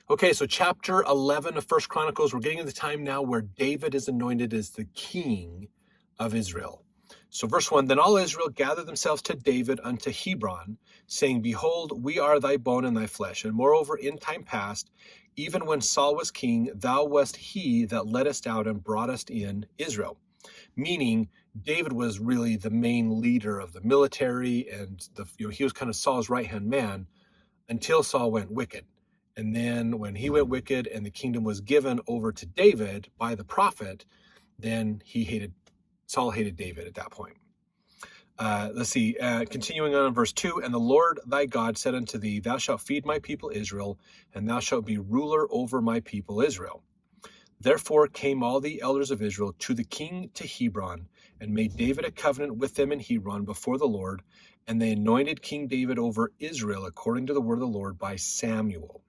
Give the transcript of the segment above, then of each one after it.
Okay, so chapter 11 of First Chronicles, we're getting to the time now where David is anointed as the king of Israel. So verse 1, then all Israel gathered themselves to David unto Hebron, saying, behold, we are thy bone and thy flesh. And moreover, in time past, even when Saul was king, thou wast he that led us out and brought us in Israel. Meaning, David was really the main leader of the military, and he was kind of Saul's right-hand man until Saul went wicked. And then when he went wicked and the kingdom was given over to David by the prophet, then Saul hated David at that point. Let's see, continuing on in verse 2, and the Lord thy God said unto thee, thou shalt feed my people Israel, and thou shalt be ruler over my people Israel. Therefore came all the elders of Israel to the king to Hebron, and made David a covenant with them in Hebron before the Lord, and they anointed King David over Israel according to the word of the Lord by Samuel.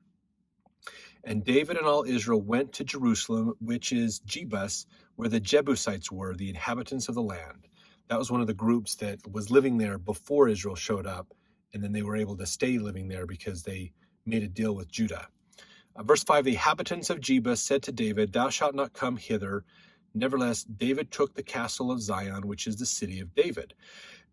And David and all Israel went to Jerusalem, which is Jebus, where the Jebusites were, the inhabitants of the land. That was one of the groups that was living there before Israel showed up, and then they were able to stay living there because they made a deal with Judah. Verse 5, the inhabitants of Jebus said to David, thou shalt not come hither. Nevertheless, David took the castle of Zion, which is the city of David.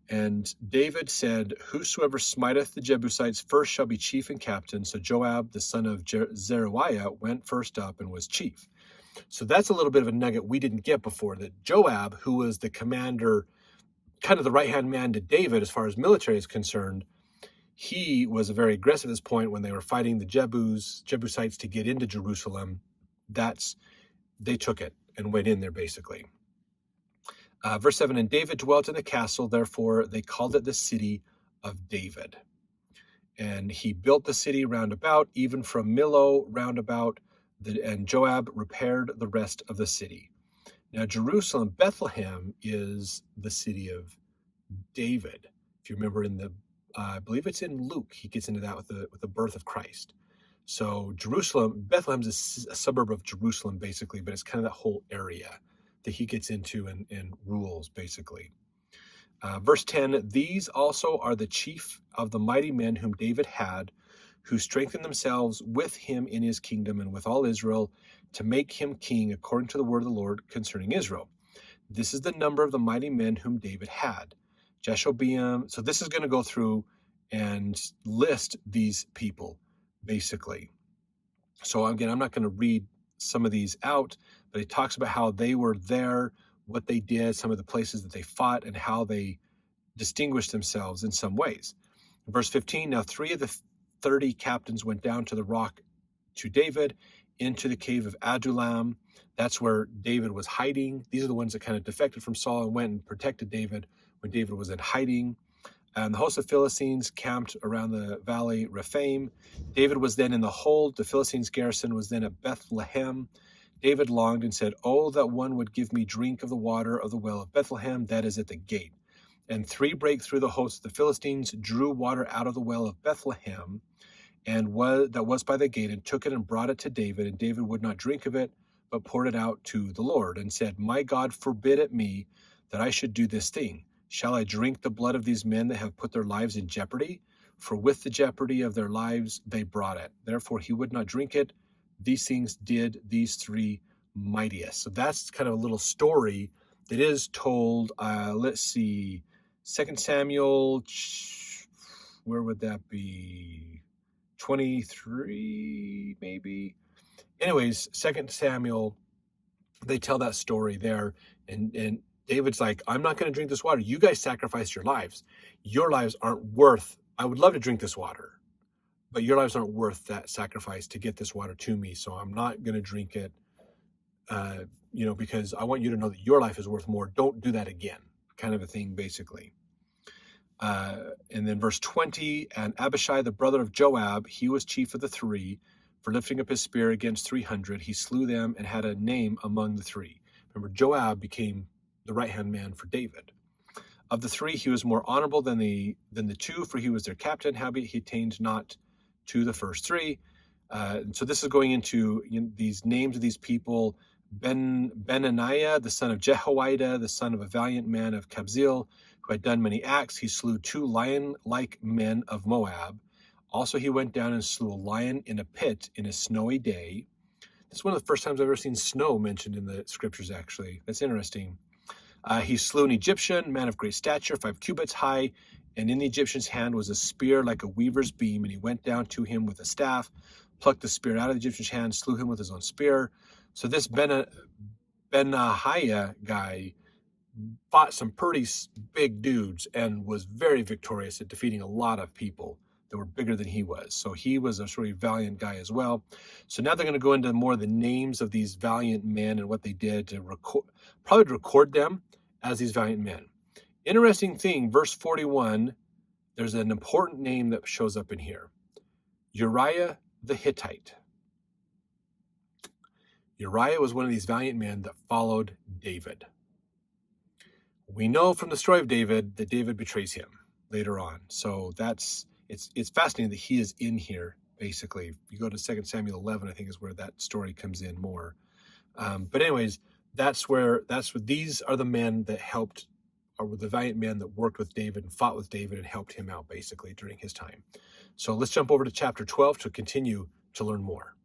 And David said, whosoever smiteth the Jebusites first shall be chief and captain. So Joab, the son of Zeruiah, went first up and was chief. So that's a little bit of a nugget we didn't get before, that Joab, who was the commander, kind of the right-hand man to David as far as military is concerned, he was very aggressive at this point when they were fighting the Jebusites to get into Jerusalem. They took it and went in there basically. Verse 7, and David dwelt in the castle, therefore they called it the city of David. And he built the city round about, even from Millo round about, and Joab repaired the rest of the city. Now Jerusalem, Bethlehem, is the city of David. If you remember I believe it's in Luke, he gets into that with the birth of Christ. So Jerusalem, Bethlehem's a suburb of Jerusalem basically, but it's kind of that whole area that he gets into and rules basically. Verse 10, these also are the chief of the mighty men whom David had, who strengthened themselves with him in his kingdom and with all Israel to make him king according to the word of the Lord concerning Israel. This is the number of the mighty men whom David had. Jeshobeam. So this is going to go through and list these people, basically. So again, I'm not going to read some of these out, but it talks about how they were there, what they did, some of the places that they fought, and how they distinguished themselves in some ways. Verse 15, now 3 of the 30 captains went down to the rock to David into the cave of Adullam. That's where David was hiding. These are the ones that kind of defected from Saul and went and protected David when David was in hiding. And the host of Philistines camped around the valley Rephaim. David was then in the hold. The Philistines' garrison was then at Bethlehem. David longed and said, oh, that one would give me drink of the water of the well of Bethlehem, that is at the gate. And 3 brake through the host of the Philistines, drew water out of the well of Bethlehem, and that was by the gate, and took it and brought it to David. And David would not drink of it, but poured it out to the Lord, and said, my God forbid it me that I should do this thing. Shall I drink the blood of these men that have put their lives in jeopardy? For with the jeopardy of their lives they brought it. Therefore he would not drink it. These things did these 3 mightiest. So that's kind of a little story that is told, let's see, 2 Samuel, where would that be? 23, maybe? Anyways, 2 Samuel, they tell that story there, and David's like, I'm not going to drink this water. You guys sacrificed your lives. Your lives aren't worth, I would love to drink this water, but your lives aren't worth that sacrifice to get this water to me, so I'm not going to drink it, because I want you to know that your life is worth more. Don't do that again, kind of a thing, basically. And then verse 20, and Abishai, the brother of Joab, he was chief of the 3, for lifting up his spear against 300. He slew them and had a name among the 3. Remember, Joab became the right-hand man for David. Of the 3, he was more honorable than the 2, for he was their captain. Howbeit he attained not to the first 3. So this is going into these names of these people. Benaniah, the son of Jehoiada, the son of a valiant man of Kabzeel, who had done many acts. He slew 2 lion-like men of Moab. Also, he went down and slew a lion in a pit in a snowy day. That's one of the first times I've ever seen snow mentioned in the scriptures, actually. That's interesting. He slew an Egyptian, man of great stature, 5 cubits high, and in the Egyptian's hand was a spear like a weaver's beam, and he went down to him with a staff, plucked the spear out of the Egyptian's hand, slew him with his own spear. So this Benahiah guy fought some pretty big dudes and was very victorious at defeating a lot of people that were bigger than he was. So he was a really valiant guy as well. So now they're going to go into more of the names of these valiant men and what they did to record them as these valiant men. Interesting thing, verse 41, there's an important name that shows up in here. Uriah the Hittite. Uriah was one of these valiant men that followed David. We know from the story of David that David betrays him later on. So it's fascinating that he is in here, basically. If you go to 2 Samuel 11, I think is where that story comes in more. But anyways, that's what these are the men that helped, or the valiant men that worked with David and fought with David and helped him out basically during his time. So let's jump over to chapter 12 to continue to learn more.